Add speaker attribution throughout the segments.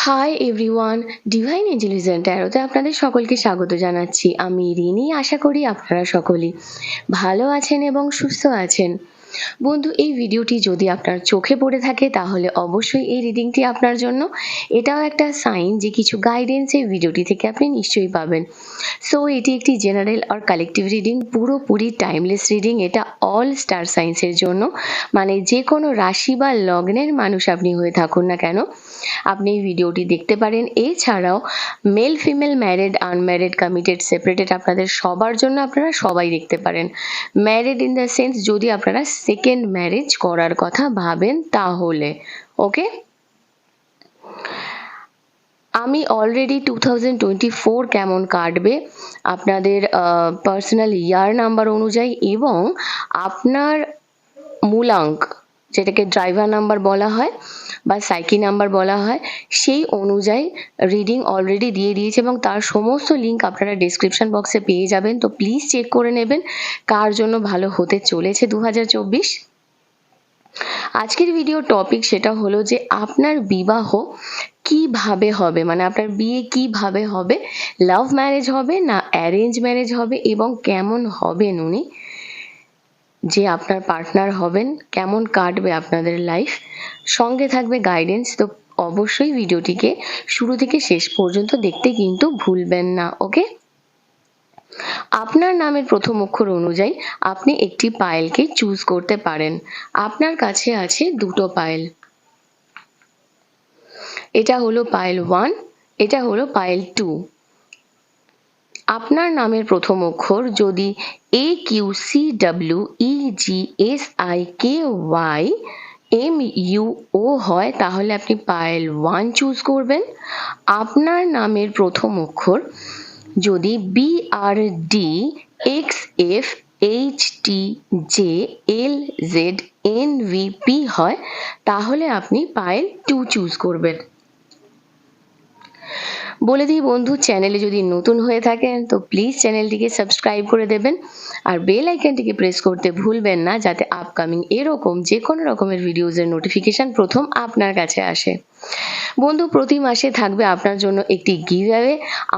Speaker 1: Hi everyone, divine intelligent অ্যারোতে আপনাদের সকলকে স্বাগত জানাচ্ছি। আমি রিনি। আশা করি আপনারা সকলেই ভালো আছেন এবং সুস্থ আছেন। বন্ধু, এই ভিডিওটি যদি আপনার চোখে পড়ে থাকে তাহলে অবশ্যই এই রিডিংটি আপনার জন্য। এটাও একটা সাইন যে কিছু গাইডেন্স এই ভিডিওটি থেকে আপনি নিশ্চয়ই পাবেন। সো এটি একটি জেনারেল আর কালেকটিভ রিডিং, পুরোপুরি টাইমলেস রিডিং। এটা অল স্টার সাইন্সের জন্য, মানে যে কোনো রাশি বা লগ্নের মানুষ আপনি হয়ে থাকুন না কেন আপনি এই ভিডিওটি দেখতে পারেন। এছাড়াও male female married unmarried committed separated আপনাদের সবার জন্য, আপনারা সবাই দেখতে পারেন। ম্যারিড ইন দ্য সেন্স যদি আপনারা সেকেন্ড ম্যারেজ করার কথা ভাবেন তাহলে ওকে। আমি অলরেডি 2024 কেমন কাটবে আপনাদের পার্সোনাল ইয়ার নাম্বার অনুযায়ী এবং আপনার মূলাঙ্ক, যেটাকে ড্রাইভার নাম্বার বলা হয় বা সাইকি নাম্বার বলা হয়, সেই অনুযায়ী রিডিং অলরেডি দিয়ে দিয়েছে এবং তার সমস্ত লিঙ্ক আপনারা ডিসক্রিপশন বক্সে পেয়ে যাবেন। তো প্লিজ চেক করে নেবেন কার জন্য ভালো হতে চলেছে 2024। আজকের ভিডিও টপিক সেটা হলো যে আপনার বিবাহ কিভাবে হবে, মানে আপনার বিয়ে কিভাবে হবে, লাভ ম্যারেজ হবে না অ্যারেঞ্জ ম্যারেজ হবে এবং কেমন হবেন উনি, যে আপনার পার্টনার হবেন, কেমন কাটবে আপনাদের লাইফ, সঙ্গে থাকবে গাইডেন্স। তো অবশ্যই ভিডিওটিকে শুরু থেকে শেষ পর্যন্ত দেখতে কিন্তু ভুলবেন না, ওকে। আপনার নামের প্রথম অক্ষর অনুযায়ী আপনি একটি পায়েলকে চুজ করতে পারেন। আপনার কাছে আছে দুটো পায়েল, এটা হলো পায়েল 1, এটা হলো পায়েল 2। আপনার নামের প্রথম অক্ষর যদি AQCWEGSIKYMUO হয় তাহলে আপনি পায়েল 1 চুজ করবেন। আপনার নামের প্রথম অক্ষর যদি BRDXFHTJLZNVP হয় তাহলে আপনি পায়েল 2 চুজ করবেন। বলে দিই বন্ধু, চ্যানেলে যদি নতুন হয়ে থাকেন তো প্লিজ চ্যানেলটিকে সাবস্ক্রাইব করে দেবেন আর বেল আইকনটিকে প্রেস করতে ভুলবেন না, যাতে আপকামিং এরকম যে কোনো রকমের ভিডিওজের নোটিফিকেশন প্রথম আপনার কাছে আসে। বন্ধু, প্রতি মাসে থাকবে আপনার জন্য একটি গিভঅ্যাওয়ে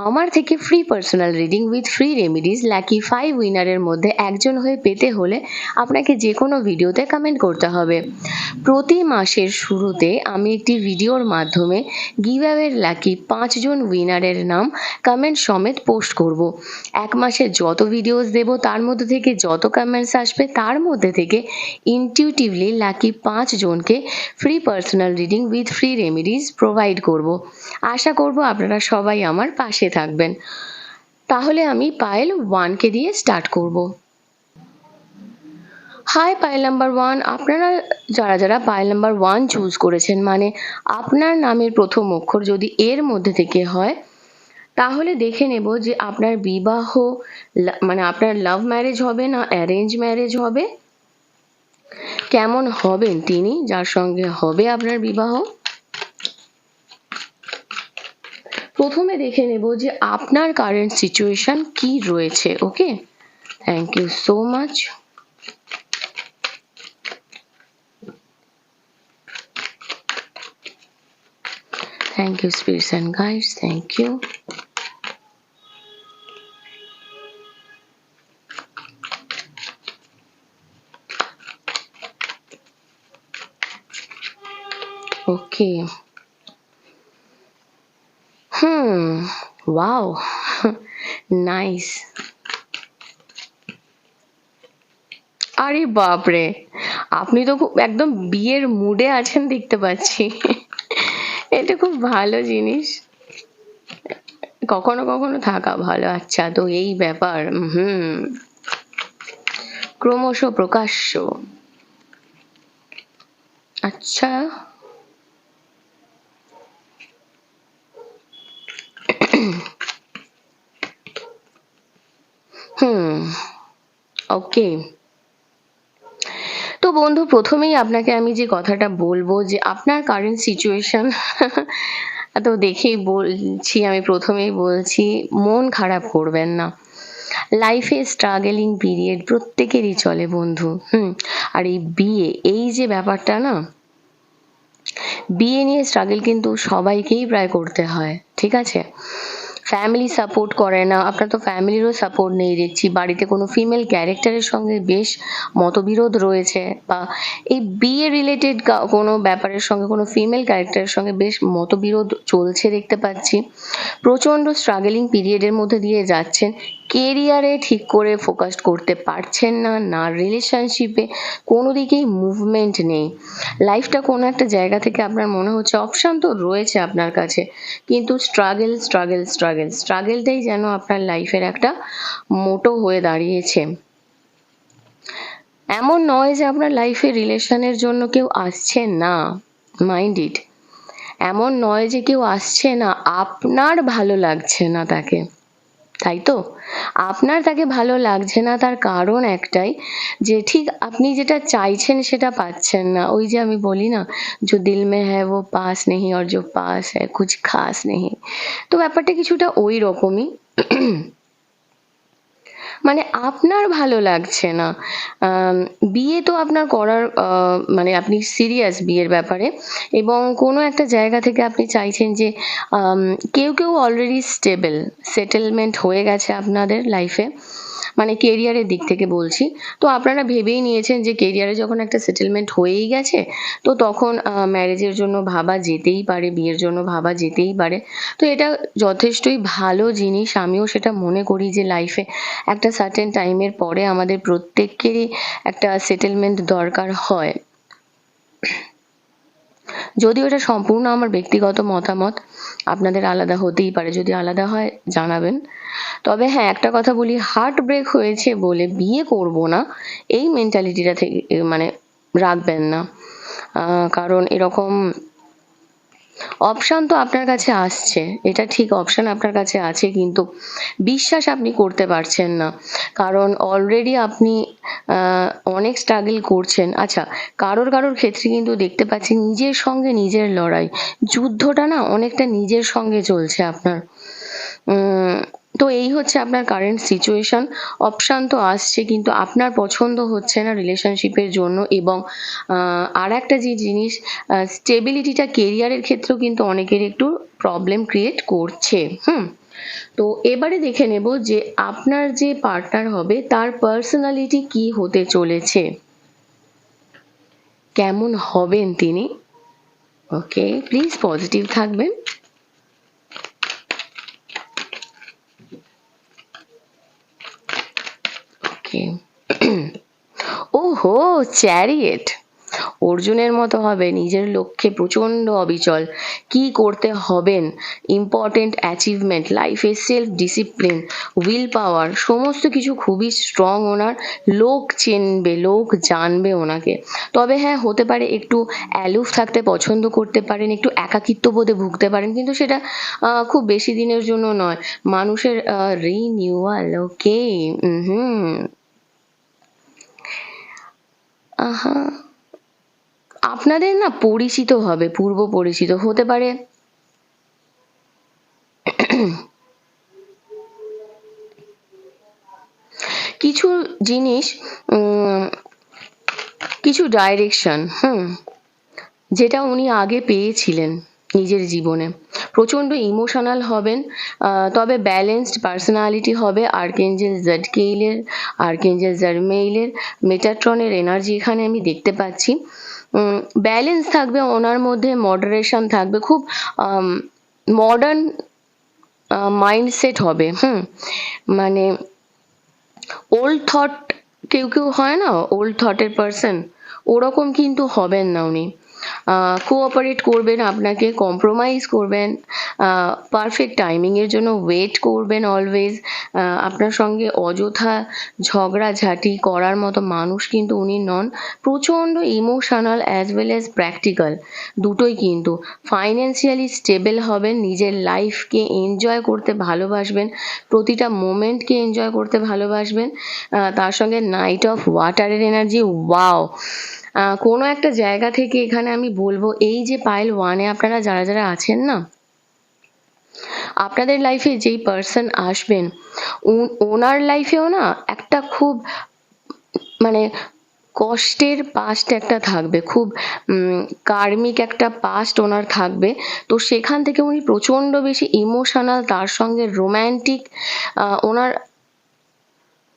Speaker 1: আমার থেকে free personal reading with free remedies. Lucky 5 উইনারের মধ্যে একজন হয়ে পেতে হলে আপনাকে যে কোনো ভিডিওতে কমেন্ট করতে হবে। প্রতি মাসের শুরুতে আমি একটি ভিডিওর মাধ্যমে গিভঅ্যাওয়ের লাকি 5 জন উইনারের নাম কমেন্ট সমেত পোস্ট করব। এক মাসে যত ভিডিওস দেব তার মধ্যে থেকে যত কমেন্টস আসবে তার মধ্যে থেকে ইনটিউটিভলি লাকি 5 জনকে free personal reading with free remedies provide করব। আশা করব আপনারা সবাই আমার পাশে থাকবেন। তাহলে আমি পায়েল 1কে দিয়ে স্টার্ট করব। হাই পায়েল নাম্বার 1, আপনারা যারা যারা পায়েল নাম্বার 1 চুজ করেছেন, মানে আপনার নামের প্রথম অক্ষর যদি এর মধ্যে থেকে হয় তাহলে দেখে নেব যে আপনার বিবাহ, মানে আপনার লাভ ম্যারেজ হবে না অ্যারেঞ্জ ম্যারেজ হবে, কেমন হবেন তিনি যার সঙ্গে হবে আপনার বিবাহ। প্রথমে দেখে নেব যে আপনার কারেন্ট সিচুয়েশন কি রয়েছে, okay. Thank you so much. Thank you, spirits and guides. Thank you. Okay. Wow. Nice. আরে বাপরে, আপনি তো একদম বিয়ের মুডে আছেন দেখতে পাচ্ছি। এটা খুব ভালো জিনিস, কখনো কখনো থাকা ভালো। আচ্ছা, তো এই ব্যাপার। ক্রমশ প্রকাশ্য। আচ্ছা, ওকে। তো বন্ধু, প্রথমেই আপনাকে আমি যে কথাটা বলবো যে আপনার কারেন্ট সিচুয়েশন তো দেখেই বলছি, আমি প্রথমেই বলছি মন খারাপ করবেন না। লাইফে স্ট্রাগলিং পিরিয়ড প্রত্যেকেরই চলে বন্ধু। আর এই বিয়ে, এই যে ব্যাপারটা না, বিয়ে নিয়ে স্ট্রাগল কিন্তু সবাইকেই প্রায় করতে হয়, ঠিক আছে? ফ্যামিলি সাপোর্ট করে না, আপনার তো ফ্যামিলিরও সাপোর্ট নেই দেখছি, বাড়িতে কোনো ফিমেল ক্যারেক্টারের সঙ্গে বেশ মতবিরোধ রয়েছে, বা এই বিয়ে রিলেটেড কোনো ব্যাপারের সঙ্গে কোনো ফিমেল ক্যারেক্টারের সঙ্গে বেশ মতবিরোধ চলছে দেখতে পাচ্ছি। প্রচণ্ড স্ট্রাগলিং পিরিয়ডের মধ্যে দিয়ে যাচ্ছেন, কেরিয়ারে ঠিক করে ফোকাস করতে পারছেন না, না রিলেশনশিপে, কোনো দিকেই মুভমেন্ট নেই। লাইফটা কোনো একটা জায়গা থেকে আপনার মনে হচ্ছে অপশান তো রয়েছে আপনার কাছে, কিন্তু স্ট্রাগল স্ট্রাগল স্ট্রাগল স্ট্রাগলটাই যেন আপনার লাইফের একটা মোটো হয়ে দাঁড়িয়েছে। এমন নয় যে আপনার লাইফে রিলেশনের জন্য কেউ আসছে না, মাইন্ড ইট। এমন নয় যে কেউ আসছে না, আপনার ভালো লাগছে না তাকে, তাই তো? আপনার তাকে ভালো লাগছে না, তার কারণ একটাই, যে ঠিক আপনি যেটা চাইছেন সেটা পাচ্ছেন না। ওই যে আমি বলি না, जो दिल में है वो पास नहीं और जो पास है कुछ खास नहीं। তো ব্যাপারটা কিছুটা ওই রকমই। মানে আপনার ভালো লাগছে না। বিয়ে তো আপনার করার মানে আপনি সিরিয়াস বিয়ের ব্যাপারে, এবং কোনো একটা জায়গা থেকে আপনি চাইছেন যে কেউ কেউ অলরেডি স্টেবল, সেটেলমেন্ট হয়ে গেছে আপনাদের লাইফে, মানে কেরিয়ারের দিক থেকে বলছি। তো আপনারা ভেবেই নিয়েছেন যে কেরিয়ারে যখন একটা সেটেলমেন্ট হয়েই গেছে, তো তখন ম্যারেজের জন্য ভাবা যেতেই পারে, বিয়ের জন্য ভাবা যেতেই পারে। তো এটা যথেষ্টই ভালো জিনিস, আমিও সেটা মনে করি যে লাইফে একটা সার্টেন টাইমের পরে আমাদের প্রত্যেকেরই একটা সেটেলমেন্ট দরকার হয়। যদিও এটা সম্পূর্ণ আমার ব্যক্তিগত মতামত, আপনাদের আলাদা হতেই পারে, যদি আলাদা হয় জানাবেন। তবে হ্যাঁ, একটা কথা বলি, হার্ট ব্রেক হয়েছে বলে বিয়ে করব না, এই মেন্টালিটিটা থেকে মানে রাখবেন না। কারণ এরকম অপশান তো আপনার কাছে আসছে, এটা ঠিক, অপশান আপনার কাছে আছে, কিন্তু বিশ্বাস আপনি করতে পারছেন না, কারণ অলরেডি আপনি অনেক স্ট্রাগল করছেন। আচ্ছা, কারোর কারোর ক্ষেত্রে কিন্তু দেখতে পাচ্ছি নিজের সঙ্গে নিজের লড়াই, যুদ্ধটা না অনেকটা নিজের সঙ্গে চলছে আপনার। তো এই হচ্ছে আপনার কারেন্ট সিচুয়েশন। অপশান তো আসছে, কিন্তু আপনার পছন্দ হচ্ছে না রিলেশনশিপের জন্য। এবং আর একটা যে জিনিস, স্টেবিলিটিটা কেরিয়ারের ক্ষেত্রেও কিন্তু অনেকের একটু প্রবলেম ক্রিয়েট করছে। তো এবারে দেখে নেব যে আপনার যে পার্টনার হবে তার পার্সোনালিটি কি হতে চলেছে, কেমন হবেন তিনি। ওকে, প্লিজ পজিটিভ থাকবেন। ওকে। ওহো, চ্যারিয়েট। অর্জুনের মতো হবে, নিজের লক্ষ্যে প্রচণ্ড অবিচল, কি করতে হবেন, ইম্পর্টেন্ট অ্যাচিভমেন্ট, লাইফে সেলফ ডিসিপ্লিন, উইল পাওয়ার, সমস্ত কিছু খুবই স্ট্রং ওনার। লোক চেনবে, লোক জানবে ওনাকে। তবে হ্যাঁ, হতে পারে একটু অ্যালুফ থাকতে পছন্দ করতে পারেন, একটু একাকিত্ব বোধে ভুগতে পারেন, কিন্তু সেটা খুব বেশি দিনের জন্য নয়। মানুষের রিনিউয়াল। ওকে। হুম। আহা, আপনাদের না পরিচিত হবে, পূর্ব পরিচিত হতে পারে। কিছু জিনিস, কিছু ডাইরেকশন, যেটা উনি আগে পেয়েছিলেন নিজের জীবনে। প্রচণ্ড ইমোশনাল হবেন, তবে ব্যালেন্সড পার্সোনালিটি হবে। আর্কেঞ্জেল জাডকেইলের, আর্কেঞ্জেল জারমেইলের, মেটাট্রনের এনার্জি এখানে আমি দেখতে পাচ্ছি। ব্যালেন্স থাকবে ওনার মধ্যে, মডারেশন থাকবে, খুব মডার্ন মাইন্ডসেট হবে। মানে ওল্ড থট, কেউ কেউ হয় না ওল্ড থটের পার্সন, ওরকম কিন্তু হবেন না উনি। কোঅপারেট করবেন আপনাকে, কম্প্রোমাইজ করবেন, পারফেক্ট টাইমিংয়ের জন্য ওয়েট করবেন অলওয়েজ। আপনার সঙ্গে অযথা ঝগড়াঝাটি করার মতো মানুষ কিন্তু উনি নন। প্রচণ্ড emotional as well as practical, দুটোই কিন্তু। ফাইন্যান্সিয়ালি স্টেবল হবেন, নিজের লাইফকে এনজয় করতে ভালোবাসবেন, প্রতিটা মোমেন্টকে এনজয় করতে ভালোবাসবেন। তার সঙ্গে নাইট অফ ওয়াটারের এনার্জি, ওয়াও। কোনো একটা জায়গা থেকে এখানে আমি বলবো, এই যে পাইল ওয়ানে আপনারা যারা যারা আছেন না, আপনাদের লাইফে যেই পার্সন আসবেন, ওনার লাইফেও না একটা খুব মানে কষ্টের পাস্ট একটা থাকবে, খুব কার্মিক একটা পাস্ট ওনার থাকবে। তো সেখান থেকে উনি প্রচণ্ড বেশি ইমোশনাল, তার সঙ্গে রোম্যান্টিক। ওনার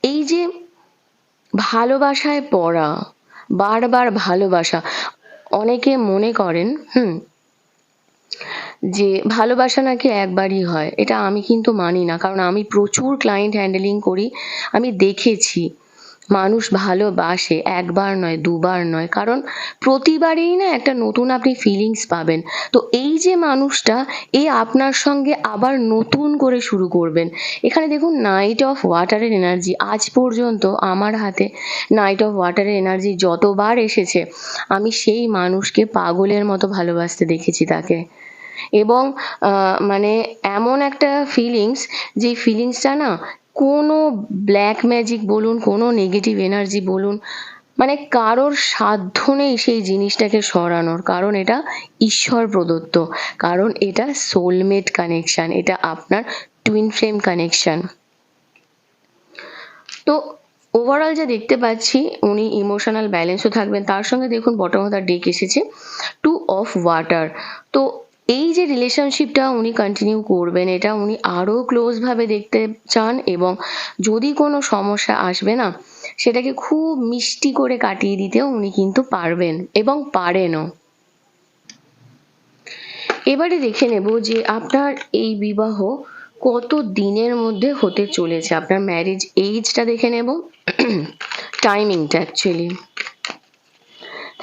Speaker 1: এই যে ভালোবাসায় পড়া, বারবার ভালোবাসা, অনেকে মনে করেন যে ভালোবাসা নাকি একবারই হয়। এটা আমি কিন্তু মানি না, কারণ আমি প্রচুর ক্লায়েন্ট হ্যান্ডেলিং করি, আমি দেখেছি মানুষ ভালোবাসে একবার নয়, দুবার নয়, কারণ প্রতিবারেই না একটা নতুন আপনি ফিলিংস পাবেন। তো এই যে মানুষটা, এ আপনার সঙ্গে আবার নতুন করে শুরু করবেন। এখানে দেখুন নাইট অফ ওয়াটারের এনার্জি, আজ পর্যন্ত আমার হাতে নাইট অফ ওয়াটারের এনার্জি যতবার এসেছে, আমি সেই মানুষকে পাগলের মতো ভালোবাসতে দেখেছি তাকে। এবং মানে এমন একটা ফিলিংস, যে ফিলিংসটা না কোনো ব্ল্যাক ম্যাজিক বলুন, কোনো নেগেটিভ এনার্জি বলুন, মানে কারোর সাধ্য নেই সেই জিনিসটাকে সরানোর, কারণ এটা ঈশ্বর প্রদত্ত, কারণ এটা সোলমেট কানেকশন, এটা আপনার টুইন ফ্লেম কানেকশন। তো ওভারঅল যা দেখতে পাচ্ছি, উনি ইমোশনাল ব্যালেন্সও থাকবেন। তার সঙ্গে দেখুন বটম অফ দ্য ডেক এসেছে 2 অফ ওয়াটার। তো এই যে রিলেশনশিপটা উনি কন্টিনিউ করবেন, এটা উনি আরও ক্লোজভাবে দেখতে চান, এবং যদি কোনো সমস্যা আসবে না, সেটাকে খুব মিষ্টি করে কাটিয়ে দিতেও উনি কিন্তু পারবেন এবং পারেনও। এবারে দেখে নেব যে আপনার এই বিবাহ কত দিনের মধ্যে হতে চলেছে। আপনার ম্যারেজ এইজটা দেখে নেব, টাইমিংটা actually.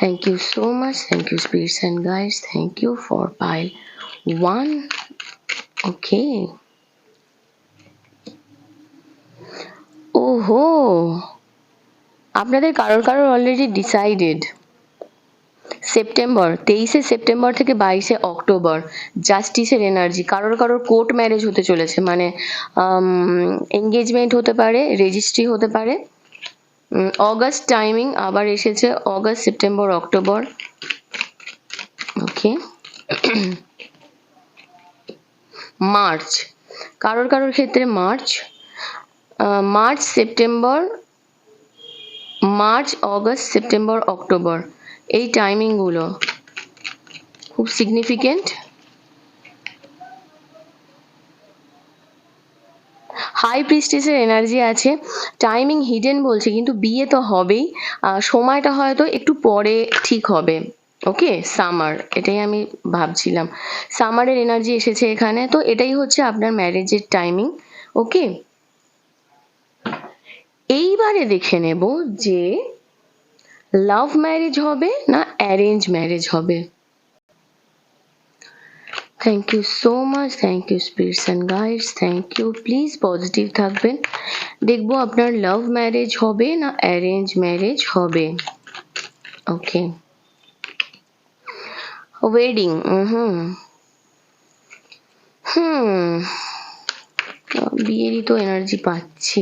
Speaker 1: Thank you so much. Thank you, spirits and guides. Thank you for pile 1. Okay. ওহো, আপনাদের কারোর অলরেডি ডিসাইডেড। সেপ্টেম্বর, 23শে সেপ্টেম্বর থেকে 22শে অক্টোবর, জাস্টিসের এনার্জি। কারোর কোর্ট ম্যারেজ হতে চলেছে, মানে এঙ্গেজমেন্ট হতে পারে, রেজিস্ট্রি হতে পারে। অগাস্ট টাইমিং আবার এসেছে, অগাস্ট, সেপ্টেম্বর, অক্টোবর। ওকে। মার্চ, কারোর ক্ষেত্রে March, September, March, August, September, October, এই টাইমিংগুলো খুব সিগনিফিকেন্ট। হাই প্রিস্টেসের এনার্জি আছে, টাইমিং হিডেন বলছে, কিন্তু বিয়ে তো হবেই, সময়টা হয়তো একটু পরে ঠিক হবে। ওকে, সামার, এটাই আমি ভাবছিলাম, সামারের এনার্জি এসেছে এখানে। তো এটাই হচ্ছে আপনার ম্যারেজের টাইমিং। ওকে, এইবারে দেখে নেব যে লাভ ম্যারেজ হবে না অ্যারেঞ্জ ম্যারেজ হবে। Thank you so much, thank you spirits and guides, thank you. Please positive থাকবেন। দেখবো আপনার লাভ ম্যারেজ হবে না অ্যারেঞ্জ ম্যারেজ হবে। ওকে, ওয়েডিং, বিয়েরই তো এনার্জি পাচ্ছি।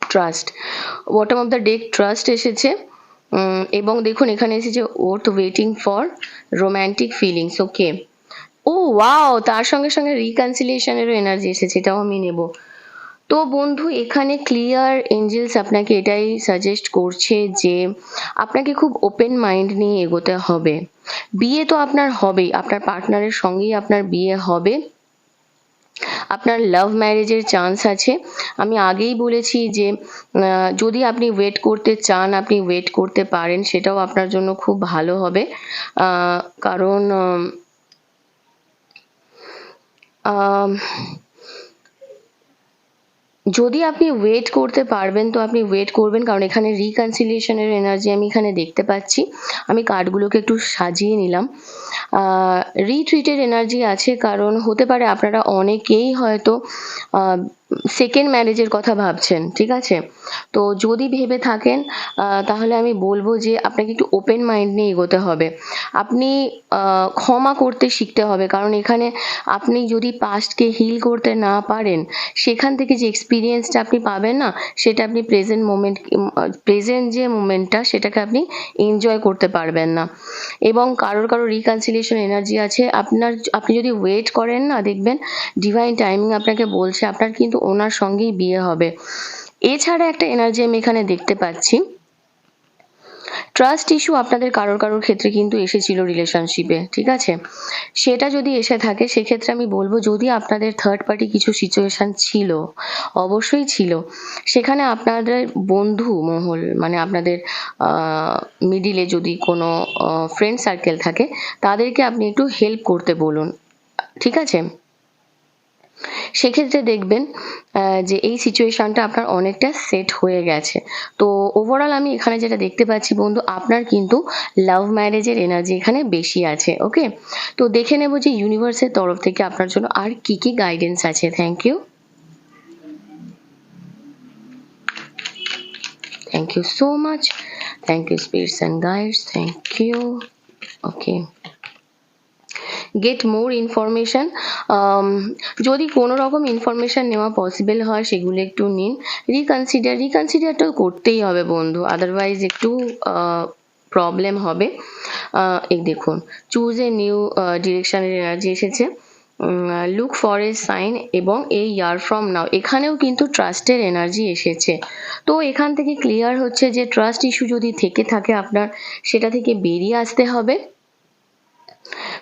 Speaker 1: Trust, bottom of the deck trust এসেছে, এবং দেখুন এখানে এসেছে worth, waiting for romantic feelings. Okay, oh wow, তার সঙ্গে রিকনসিলিয়েশনেরও এনার্জি এসেছে, এটাও আমি নেব। তো বন্ধু, এখানে ক্লিয়ার এঞ্জেলস আপনাকে এটাই সাজেস্ট করছে যে আপনাকে খুব ওপেন মাইন্ড নিয়ে এগোতে হবে। বিয়ে তো আপনার হবেই, আপনার পার্টনারের সঙ্গেই আপনার বিয়ে হবে। আপনার লাভ ম্যারেজের চান্স আছে। আমি আগেই বলেছি যে যদি আপনি ওয়েট করতে চান, আপনি ওয়েট করতে পারেন, সেটাও আপনার জন্য খুব ভালো হবে। কারণ যদি আপনি ওয়েট করতে পারবেন তো আপনি ওয়েট করবেন, কারণ এখানে রিকনসিলিয়েশনের এনার্জি আমি এখানে দেখতে পাচ্ছি। আমি কার্ডগুলোকে একটু সাজিয়ে নিলাম। রিট্রিটের এনার্জি আছে, কারণ হতে পারে আপনারা অনেকেই হয়তো সেকেন্ড ম্যারেজের কথা ভাবছেন, ঠিক আছে? তো যদি ভেবে থাকেন তাহলে আমি বলবো যে আপনাকে একটু ওপেন মাইন্ড নিয়ে এগোতে হবে। আপনি ক্ষমা করতে শিখতে হবে, কারণ এখানে আপনি যদি পাস্টকে হিল করতে না পারেন, সেখান থেকে যে এক্সপিরিয়েন্সটা আপনি পাবেন না, সেটা আপনি প্রেজেন্ট যে মোমেন্টটা সেটাকে আপনি এনজয় করতে পারবেন না। এবং কারোর রিকনসিলিয়েশন এনার্জি আছে। আপনি যদি ওয়েট করেন না, দেখবেন ডিভাইন টাইমিং আপনাকে বলছে আপনার কিন্তু ওনার সঙ্গেই বিয়ে হবে। এছাড়া একটা এনার্জি আমি এখানে দেখতে পাচ্ছি, ট্রাস্ট ইস্যু আপনাদের কারোর ক্ষেত্রে কিন্তু এসেছিল রিলেশনশিপে, ঠিক আছে? সেটা যদি এসে থাকে, সেক্ষেত্রে আমি বলবো যদি আপনাদের থার্ড পার্টি কিছু সিচুয়েশন ছিল, অবশ্যই ছিল, সেখানে আপনাদের বন্ধু মহল মানে আপনাদের মিডিলে যদি কোনো ফ্রেন্ড সার্কেল থাকে, তাদেরকে আপনি একটু হেল্প করতে বলুন, ঠিক আছে? সেক্ষেত্রে দেখবেন যে এই সিচুয়েশনটা আপনার অনেকটা সেট হয়ে গেছে। তো ওভারঅল আমি এখানে যেটা দেখতে পাচ্ছি বন্ধু, আপনার কিন্তু লাভ ম্যারেজের এনার্জি এখানে বেশি আছে। ওকে, তো দেখে নেব যে ইউনিভার্সের তরফ থেকে আপনার জন্য আর কি কি গাইডেন্স আছে। Thank you, thank you so much, thank you spirits and guides, thank you. Okay, get more information. যদি কোনো রকম ইনফরমেশন নেওয়া পসিবল হয়, সেগুলো একটু নিন। রিকনসিডার তো করতেই হবে বন্ধু, আদারওয়াইজ একটু প্রবলেম হবে। এই দেখুন, চুজ এ নিউ ডিরেকশনের এনার্জি এসেছে। লুক ফর এ সাইন, এবং এই ইয়ার ফ্রম নাও এখানেও কিন্তু ট্রাস্টের এনার্জি এসেছে। তো এখান থেকে ক্লিয়ার হচ্ছে যে ট্রাস্ট ইস্যু যদি থেকে থাকে আপনার, সেটা থেকে বেরিয়ে আসতে হবে।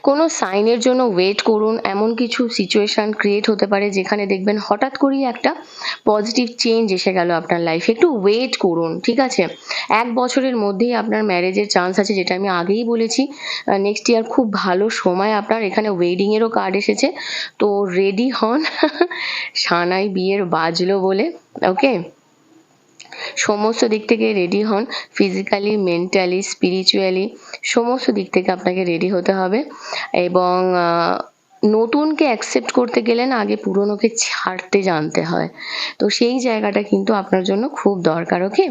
Speaker 1: কোনো সাইনের জন্য ওয়েট করুন। এমন কিছু সিচুয়েশন ক্রিয়েট হতে পারে যেখানে দেখবেন হঠাৎ করেই একটা পজিটিভ চেঞ্জ এসে গেল আপনার লাইফে। একটু ওয়েট করুন, ঠিক আছে? 1 বছরের মধ্যেই আপনার ম্যারেজের চান্স আছে, যেটা আমি আগেই বলেছি। নেক্সট ইয়ার খুব ভালো সময় আপনার। এখানে ওয়েডিংয়েরও কার্ড এসেছে, তো রেডি হন। সানাই বিয়ের বাজলো বলে। ওকে, সমস্ত দিক থেকে রেডি হন, ফিজিক্যালি, মেন্টালি, স্পিরিচুয়ালি, সমস্ত দিক থেকে আপনাকে রেডি হতে হবে। এবং নতুনকে অ্যাকসেপ্ট করতে গেলে না, আগে পুরনোকে ছাড়তে জানতে হয়। তো সেই জায়গাটা কিন্তু আপনার জন্য খুব দরকার। ওকে,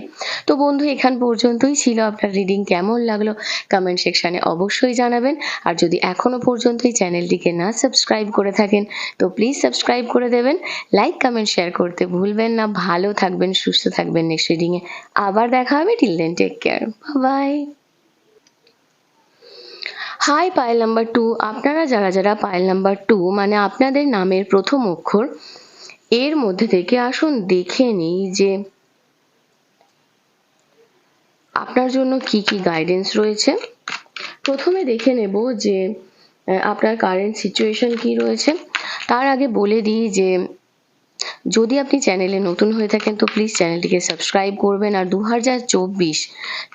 Speaker 1: তো বন্ধু এখান পর্যন্তই ছিল। আপনার রিডিং কেমন লাগলো কমেন্ট সেকশানে অবশ্যই জানাবেন। আর যদি এখনো পর্যন্ত এই চ্যানেলটিকে না সাবস্ক্রাইব করে থাকেন, তো প্লিজ সাবস্ক্রাইব করে দেবেন। লাইক কমেন্ট শেয়ার করতে ভুলবেন না। ভালো থাকবেন, সুস্থ থাকবেন। নেক্সট রিডিংয়ে আবার দেখা হবে। Till then take care, bye. Hi pile number 2, আপনারা যারা পাইল নাম্বার 2 মানে আপনাদের নামের প্রথম অক্ষর, এর মধ্যে থেকে আসুন দেখে নিই যে আপনার জন্য কি কি গাইডেন্স রয়েছে। প্রথমে দেখে নেব যে আপনার কারেন্ট সিচুয়েশন কি রয়েছে। তার আগে বলে দিই যে যদি আপনি চ্যানেলে নতুন হয়ে থাকেন, তো প্লিজ চ্যানেলটিকে সাবস্ক্রাইব করবেন। আর 2024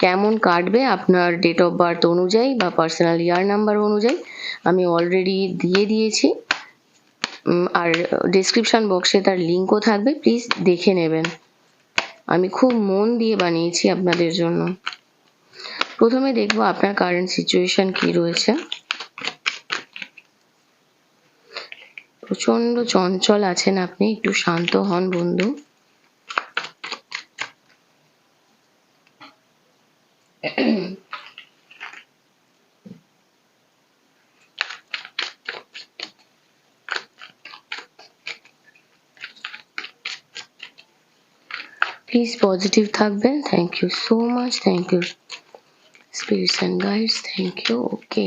Speaker 1: কেমন কাটবে আপনার ডেট অফ বার্থ অনুযায়ী বা পার্সোনাল ইয়ার নাম্বার অনুযায়ী আমি অলরেডি দিয়ে দিয়েছি। আর ডেসক্রিপশন বক্সে তার লিঙ্কও থাকবে, প্লিজ দেখে নেবেন। আমি খুব মন দিয়ে বানিয়েছি আপনাদের জন্য। প্রথমে দেখবো আপনার কারেন্ট সিচুয়েশন কি রয়েছে। প্রচন্ড চঞ্চল আছেন আপনি, একটু শান্ত হন বন্ধু। প্লিজ পজিটিভ থাকবেন। Thank you so much, thank you spirits and guides, thank you. Okay,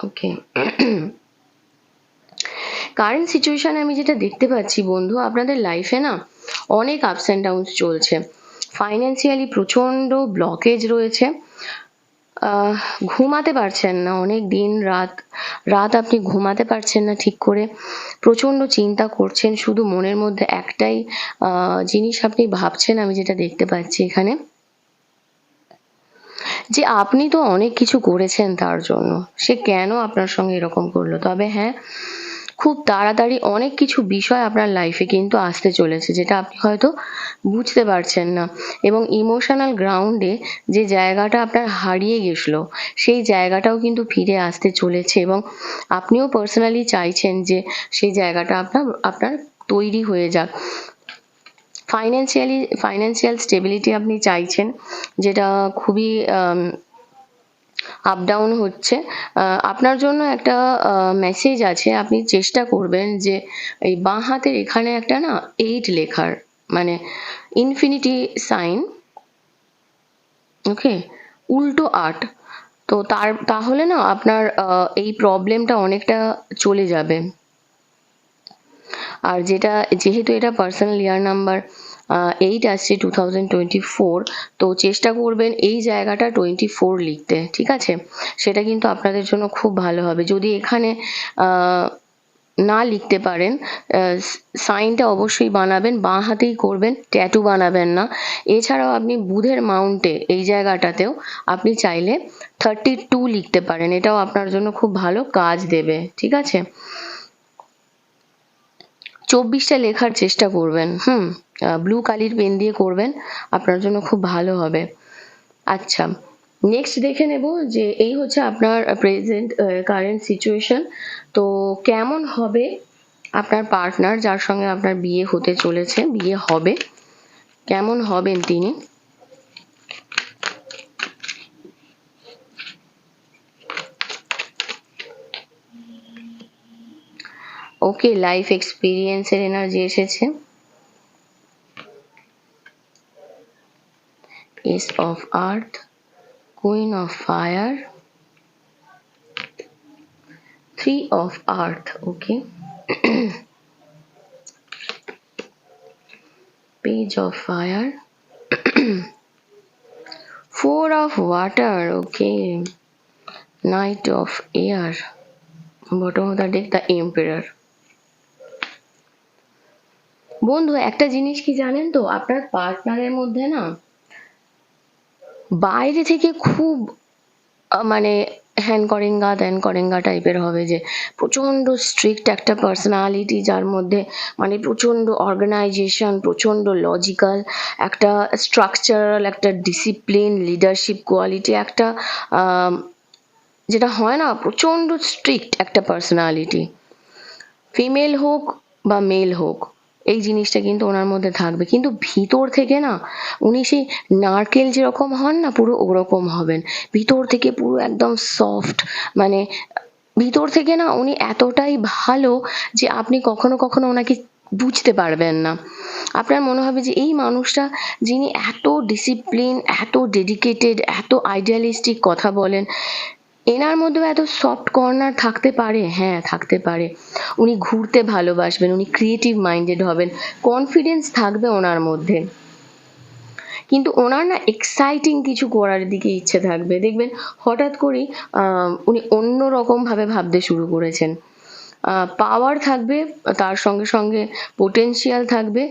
Speaker 1: okay. Current সিচুয়েশনে আমি যেটা দেখতে পাচ্ছি বন্ধু, আপনাদের লাইফে না অনেক আপস অ্যান্ড ডাউনস চলছে। ফাইন্যান্সিয়ালি প্রচন্ড ব্লকেজ রয়েছে। ঘুমাতে পারছেন না, অনেক দিন রাত আপনি ঘুমাতে পারছেন না ঠিক করে। প্রচন্ড চিন্তা করছেন, শুধু মনের মধ্যে একটাই জিনিস আপনি ভাবছেন, আমি যেটা দেখতে পাচ্ছি এখানে, যে আপনি তো অনেক কিছু করেছেন তার জন্য, সে কেন আপনার সঙ্গে এরকম করলো। তবে হ্যাঁ, খুব তাড়াতাড়ি অনেক কিছু বিষয় আপনার লাইফে কিন্তু আসতে চলেছে, যেটা আপনি হয়তো বুঝতে পারছেন না। এবং ইমোশনাল গ্রাউন্ডে যে জায়গাটা আপনার হারিয়ে গেছিলো, সেই জায়গাটাও কিন্তু ফিরে আসতে চলেছে, এবং আপনিও পার্সোনালি চাইছেন যে সেই জায়গাটা আপনার তৈরি হয়ে যাক। ফাইন্যান্সিয়াল স্টেবিলিটি আপনি চাইছেন, যেটা খুবই আপ ডাউন হচ্ছে। আপনার জন্য একটা মেসেজ আছে, আপনি চেষ্টা করবেন যে এই বাঁ হাতের এখানে একটা না 8 লেখার, মানে ইনফিনিটি সাইন, ওকে, উল্টো 8। তো তাহলে না আপনার এই প্রবলেমটা অনেকটা চলে যাবে। আর যেহেতু এটা পার্সোনাল ইয়ার নাম্বার 8 আসছে 2024, তো চেষ্টা করবেন এই জায়গাটা 24 লিখতে, ঠিক আছে? সেটা কিন্তু আপনাদের জন্য খুব ভালো হবে। যদি এখানে না লিখতে পারেন, সাইনটা অবশ্যই বানাবেন, বাঁ হাতেই করবেন, ট্যাটু বানাবেন না। এছাড়াও আপনি বুধের মাউন্টে এই জায়গাটাতেও আপনি চাইলে 32 লিখতে পারেন, এটাও আপনার জন্য খুব ভালো কাজ দেবে, ঠিক আছে? 24টা লেখার চেষ্টা করবেন, ব্লু কালির পেন দিয়ে করবেন, আপনার জন্য খুব ভালো হবে। আচ্ছা, নেক্সট দেখে নেব যে এই হচ্ছে আপনার কারেন্ট সিচুয়েশন। তো কেমন হবে আপনার পার্টনার, যার সঙ্গে আপনার বিয়ে হতে চলেছে, বিয়ে হবে, কেমন হবেন তিনি? ওকে, লাইফ এক্সপিরিয়েন্সের এনার্জি এসেছে, S of earth, queen of fire, 3 of earth, okay. Page of fire, 4 of water, okay. Knight of air, bottom of the deck, the emperor. বন্ধু, একটা জিনিস কি জানেন তো, আপনার পার্টনারের মধ্যে না বাইরে থেকে খুব মানে হ্যান করেঙ্গা ত্যান করেঙ্গা টাইপের হবে, যে প্রচণ্ড স্ট্রিক্ট একটা পার্সোনালিটি, যার মধ্যে মানে প্রচণ্ড অর্গানাইজেশন, প্রচণ্ড লজিক্যাল, একটা স্ট্রাকচারাল, একটা ডিসিপ্লিন, লিডারশিপ কোয়ালিটি, একটা যেটা হয় না প্রচণ্ড স্ট্রিক্ট একটা পার্সোনালিটি, ফিমেল হোক বা মেল হোক, এই জিনিসটা কিন্তু ওনার মধ্যে থাকবে। কিন্তু ভিতর থেকে না উনি সেই নারকেল যেরকম হন না, পুরো ওরকম হবেন, ভিতর থেকে পুরো একদম সফট, মানে ভিতর থেকে না উনি এতটাই ভালো যে আপনি কখনো কখনো ওনাকে বুঝতে পারবেন না। আপনার মনে হবে যে এই মানুষটা, যিনি এত ডিসিপ্লিন, এত ডেডিকেটেড, এত আইডিয়ালিস্টিক কথা বলেন, এনার মধ্যেও এত সফট কর্নার থাকতে পারে। হ্যাঁ, থাকতে পারে। উনি ঘুরতে ভালোবাসবেন, উনি ক্রিয়েটিভ মাইন্ডেড হবেন, কনফিডেন্স থাকবে ওনার মধ্যে, কিন্তু ওনার না এক্সাইটিং কিছু করার দিকে ইচ্ছে থাকবে। দেখবেন হঠাৎ করেই উনি অন্য রকম ভাবে ভাবতে শুরু করেছেন। পাওয়ার থাকবে, তার সঙ্গে সঙ্গে পোটেনশিয়াল থাকবে,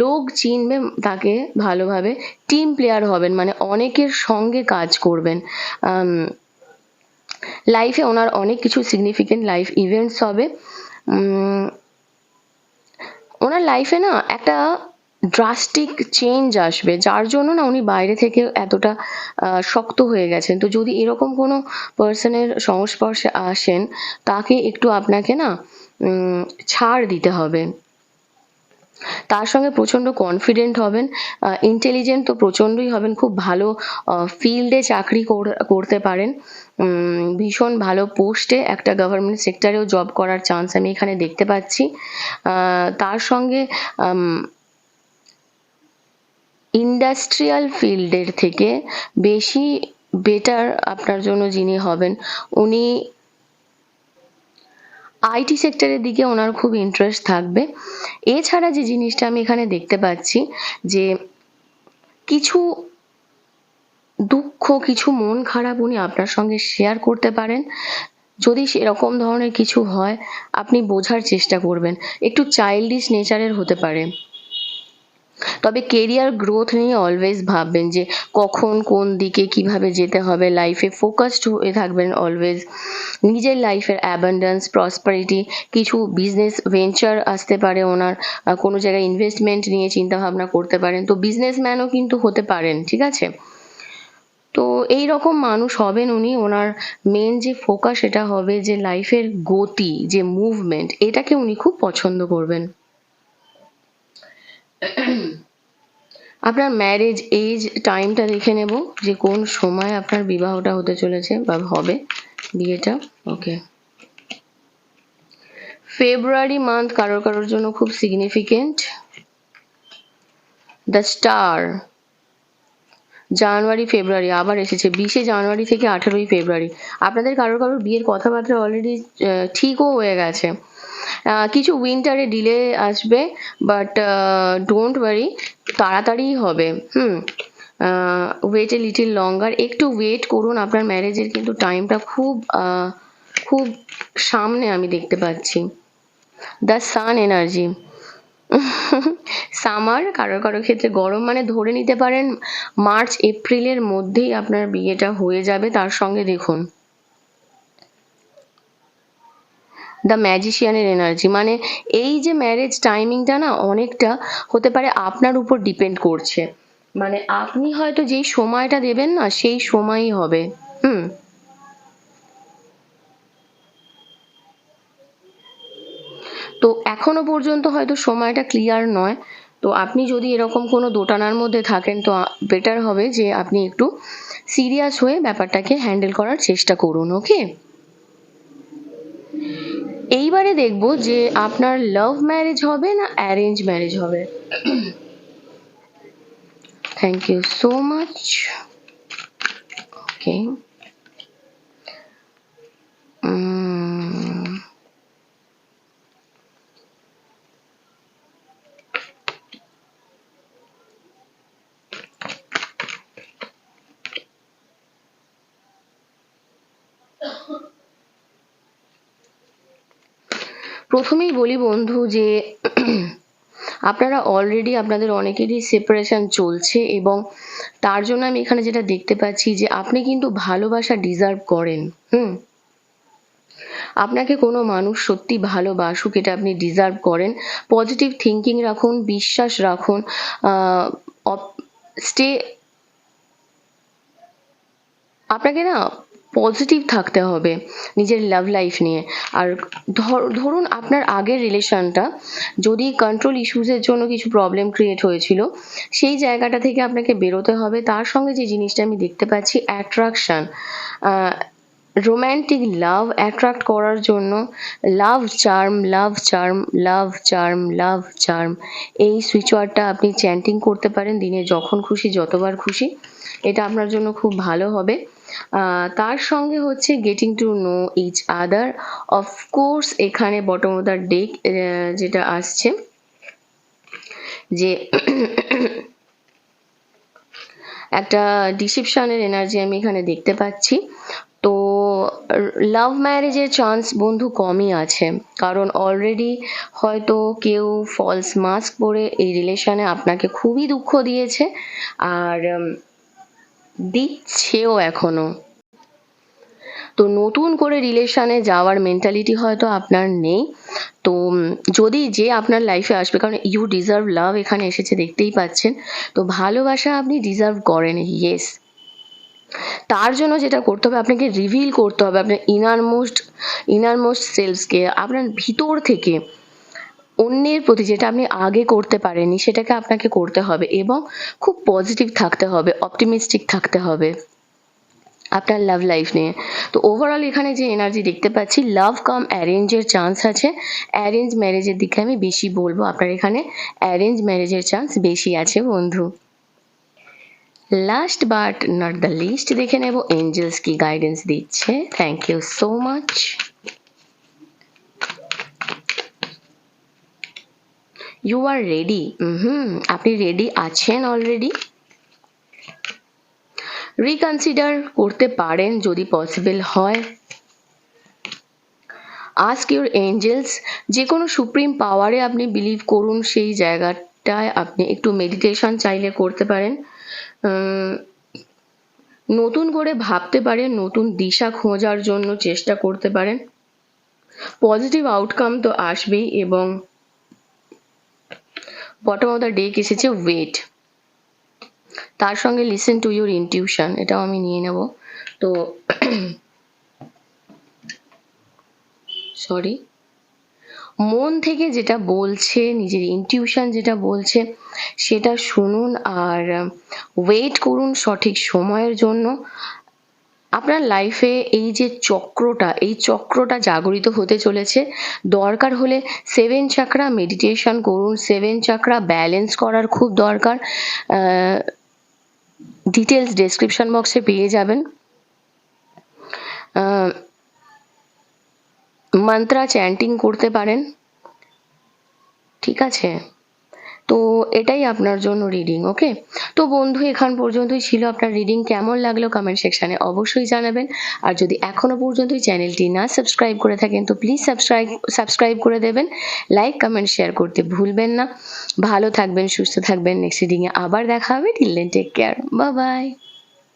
Speaker 1: লোক চিনবে তাকে ভালোভাবে, টিম প্লেয়ার হবেন, মানে অনেকের সঙ্গে কাজ করবেন। লাইফে ওনার অনেক কিছু সিগনিফিকেন্ট লাইফ ইভেন্টস হবে। ওনার লাইফে না একটা ড্রাস্টিক চেঞ্জ আসবে, যার জন্য না উনি বাইরে থেকে এতটা শক্ত হয়ে গেছেন। তো যদি এরকম কোনো পার্সনের সংস্পর্শে আসেন, তাকে একটু আপনাকে না ছাড় দিতে হবে। তার সঙ্গে প্রচণ্ড কনফিডেন্ট হবেন, ইন্টেলিজেন্ট তো প্রচণ্ডই হবেন, খুব ভালো ফিল্ডে চাকরি করতে পারেন, ভীষণ ভালো পোস্টে একটা গভর্নমেন্ট সেক্টরেও জব করার চান্স আমি এখানে দেখতে পাচ্ছি। তার সঙ্গে ইন্ডাস্ট্রিয়াল ফিল্ডের থেকে বেশি বেটার আপনার জন্য যিনি হবেন, উনি আইটি সেক্টরের দিকে ওনার খুব ইন্টারেস্ট থাকবে। এছাড়া যে জিনিসটা আমি এখানে দেখতে পাচ্ছি, যে কিছু দুঃখ, কিছু মন খারাপ উনি আপনার সঙ্গে শেয়ার করতে পারেন। যদি সেরকম ধরনের কিছু হয়, আপনি বোঝার চেষ্টা করবেন, একটু চাইল্ডিশ নেচারের হতে পারে। তবে কেরিয়ার গ্রোথ নিয়ে অলওয়েজ ভাববেন যে কখন কোন দিকে কিভাবে যেতে হবে, লাইফে ফোকাসড হয়ে থাকবেন অলওয়েজ। নিজের লাইফের অ্যাবান্ডেন্স, প্রসপারিটি, কিছু বিজনেস ভেঞ্চার আসতে পারে ওনার, কোনো জায়গায় ইনভেস্টমেন্ট নিয়ে চিন্তা ভাবনা করতে পারেন, তো বিজনেসম্যানও কিন্তু হতে পারেন, ঠিক আছে। তো এই রকম মানুষ হবেন উনি। ওনার মেন যে ফোকাস সেটা হবে যে লাইফের গতি, যে মুভমেন্ট, এটাকে উনি খুব পছন্দ করবেন। আপনার ম্যারেজ এজ টাইমটা দেখে নেব যে কোন সময় আপনার বিবাহটা হতে চলেছে বা হবে বিয়েটা। ওকে, ফেব্রুয়ারি মান্থ কারোর কারোর জন্য খুব সিগনিফিকেন্ট। দ্য স্টার, জানুয়ারি ফেব্রুয়ারি আবার এসেছে, 20শে জানুয়ারি থেকে 18ই ফেব্রুয়ারি। আপনাদের কারোর কারোর বিয়ের কথাবার্তা অলরেডি ঠিকও হয়ে গেছে। কিছু উইন্টারে ডিলে আসবে, বাট ডোন্ট ওয়ারি, তাড়াতাড়ি হবে। ওয়েট এ লিটিল লঙ্গার, একটু ওয়েট করুন। আপনার ম্যারেজের কিন্তু টাইমটা খুব খুব সামনে আমি দেখতে পাচ্ছি। দ্য সান এনার্জি, সামার কারোর কারোর ক্ষেত্রে গরম, মানে ধরে নিতে পারেন মার্চ এপ্রিলের মধ্যেই আপনার বিয়েটা হয়ে যাবে। তার সঙ্গে দেখুন দ্য ম্যাজিশিয়ানের এনার্জি, মানে এই যে ম্যারেজ টাইমিংটা না অনেকটা হতে পারে আপনার উপর ডিপেন্ড করছে, মানে আপনি হয়তো যেই সময়টা দেবেন না সেই সময়ই হবে। তো এখনো পর্যন্ত হয়তো সময়টা ক্লিয়ার নয়, তো আপনি যদি এরকম কোনো দোটানার মধ্যে থাকেন তো বেটার হবে যে আপনি একটু সিরিয়াস হয়ে ব্যাপারটাকে হ্যান্ডেল করার চেষ্টা করুন। ওকে, এইবারে দেখবো যে আপনার লাভ ম্যারেজ হবে না অ্যারেঞ্জ ম্যারেজ হবে। Thank you so much. Okay, প্রথমেই বলি বন্ধু যে আপনারা অলরেডি আপনাদের অনেকেরই সেপারেশন চলছে, এবং তার জন্য আমি এখানে যেটা দেখতে পাচ্ছি যে আপনি কিন্তু ভালোবাসা ডিজার্ভ করেন। আপনাকে কোনো মানুষ সত্যি ভালোবাসুক, এটা আপনি ডিজার্ভ করেন। পজিটিভ থিঙ্কিং রাখুন, বিশ্বাস রাখুন, স্টে, আপনাকে না পজিটিভ থাকতে হবে নিজের লাভ লাইফ নিয়ে। আর ধরুন আপনার আগের রিলেশনটা যদি কন্ট্রোল ইস্যুসের জন্য কিছু প্রবলেম ক্রিয়েট হয়েছিল, সেই জায়গাটা থেকে আপনাকে বেরোতে হবে। তার সঙ্গে যে জিনিসটা আমি দেখতে পাচ্ছি অ্যাট্রাকশন, রোম্যান্টিক লাভ অ্যাট্রাক্ট করার জন্য লাভ চার্ম, লাভ চার্ম, লাভ চার্ম, লাভ চার্ম, এই সুইচ ওয়ার্ডটা আপনি চ্যান্টিং করতে পারেন দিনে যখন খুশি, যতবার খুশি। এটা আপনার জন্য খুব ভালো হবে। তার সঙ্গে হচ্ছে getting to know each other. Of course এখানে বটম অফ দ্য ডেক যেটা আসছে যে একটা ডিসিপশনের এনার্জি আমি এখানে দেখতে পাচ্ছি। তো লাভ ম্যারেজের চান্স বন্ধু কমই আছে, কারণ অলরেডি হয়তো কেউ ফলস মাস্ক পরে এই রিলেশনে আপনাকে খুবই দুঃখ দিয়েছে, আর দিচ্ছেও এখনো। তো নতুন করে রিলেশনে যাওয়ার মেন্টালিটি হয়তো আপনার নেই। তো যদি যে আপনার লাইফে আসবে, কারণ ইউ ডিজার্ভ লাভ এখানে এসেছে দেখতেই পাচ্ছেন, তো ভালোবাসা আপনি ডিজার্ভ করেন, ইয়েস। তার জন্য যেটা করতে হবে, আপনাকে রিভিল করতে হবে আপনার ইনারমোস্ট সেলফসকে, আপনার ভিতর থেকে অন্যের প্রতি যেটা আপনি আগে করতে পারেননি সেটাকে আপনাকে করতে হবে, এবং খুব পজিটিভ থাকতে হবে, অপটিমিস্টিক থাকতে হবে আপনার লাভ লাইফ নিয়ে। তো ওভারঅল এখানে যে এনার্জি দেখতে পাচ্ছি, লাভ কাম অ্যারেঞ্জের চান্স আছে। অ্যারেঞ্জ ম্যারেজের দিকে আমি বেশি বলবো, আপনার এখানে অ্যারেঞ্জ ম্যারেজের চান্স বেশি আছে বন্ধু। Last but not the least দেখে নেব এঞ্জেলস কি গাইডেন্স দিচ্ছে। Thank you so much. You are ready. আপনি রেডি আছেন অলরেডি। রিকনসিডার করতে পারেন যদি পসিবল হয়। আস্ক ইউর এঞ্জেলস, যে কোনো সুপ্রিম পাওয়ারে আপনি বিলিভ করুন, সেই জায়গা মাইন্ডটায় আপনি একটু মেডিটেশন চাইলে করতে পারেন, নতুন করে ভাবতে পারেন, নতুন দিশা খোঁজার জন্য চেষ্টা করতে পারেন। পজিটিভ আউটকাম তো আসবেই। এবং বটম অফ দ্য ডেক এসেছে ওয়েট, তার সঙ্গে লিসেন টু ইউর ইনটিউশন, এটাও আমি নিয়ে নেব। তো সরি, মন থেকে যেটা বলছে, নিজের ইনটিউশন যেটা বলছে সেটা শুনুন, আর ওয়েট করুন সঠিক সময়ের জন্য। আপনার লাইফে এই যে চক্রটা, এই চক্রটা জাগরিত হতে চলেছে। দরকার হলে 7 চাকরা মেডিটেশন করুন, 7 চাকরা ব্যালেন্স করার খুব দরকার। ডিটেলস ডেসক্রিপশন বক্সে পেয়ে যাবেন। মন্ত্রা চ্যান্টিং করতে পারেন, ঠিক আছে? তো এটাই আপনার জন্য রিডিং। ওকে, তো বন্ধু এখান পর্যন্তই ছিল আপনার রিডিং। কেমন লাগলো কমেন্ট সেকশনে অবশ্যই জানাবেন। আর যদি এখনো পর্যন্ত চ্যানেলটি না সাবস্ক্রাইব করে থাকেন তো প্লিজ সাবস্ক্রাইব করে দেবেন। লাইক কমেন্ট শেয়ার করতে ভুলবেন না। ভালো থাকবেন, সুস্থ থাকবেন। নেক্সট রিডিংয়ে আবার দেখা হবে। Till then take care, bye by.